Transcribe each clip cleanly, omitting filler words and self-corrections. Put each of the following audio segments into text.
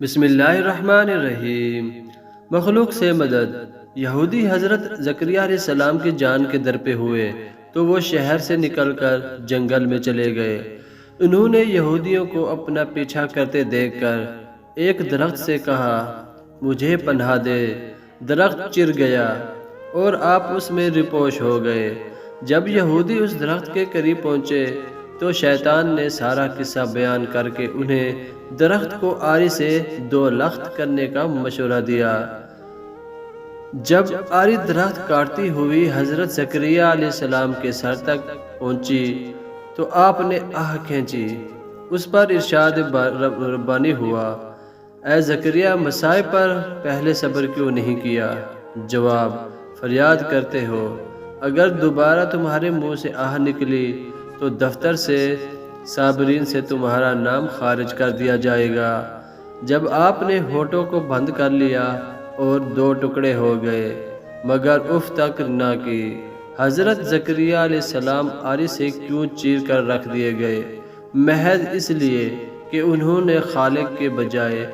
بسم اللہ الرحمن الرحیم۔ مخلوق سے مدد۔ یہودی حضرت زکریا علیہ السلام کی جان کے در پہ ہوئے تو وہ شہر سے نکل کر جنگل میں چلے گئے۔ انہوں نے یہودیوں کو اپنا پیچھا کرتے دیکھ کر ایک درخت سے کہا، مجھے پناہ دے۔ درخت چر گیا اور آپ اس میں رپوش ہو گئے۔ جب یہودی اس درخت کے قریب پہنچے تو شیطان نے سارا قصہ بیان کر کے انہیں درخت کو آری سے 2 لخت کرنے کا مشورہ دیا۔ جب آری درخت کاٹتی ہوئی حضرت زکریا علیہ السلام کے سر تک پہنچی تو آپ نے آہ کھینچی۔ اس پر ارشاد ربانی ہوا، اے زکریا، مصائب پر پہلے صبر کیوں نہیں کیا؟ جواب، فریاد کرتے ہو، اگر دوبارہ تمہارے منہ سے آہ نکلی تو دفتر سے صابرین سے تمہارا نام خارج کر دیا جائے گا۔ جب آپ نے ہونٹوں کو بند کر لیا اور 2 ٹکڑے ہو گئے مگر اف تک نہ کی۔ حضرت زکریا علیہ السلام آری سے کیوں چیر کر رکھ دیے گئے؟ محض اس لیے کہ انہوں نے خالق کے بجائے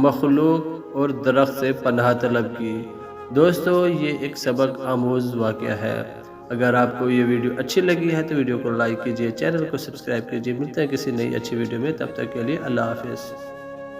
مخلوق اور درخت سے پناہ طلب کی۔ دوستو، یہ ایک سبق آموز واقعہ ہے۔ اگر آپ کو یہ ویڈیو اچھی لگی ہے تو ویڈیو کو لائک کیجئے، چینل کو سبسکرائب کیجئے۔ ملتے ہیں کسی نئی اچھی ویڈیو میں، تب تک کے لیے اللہ حافظ۔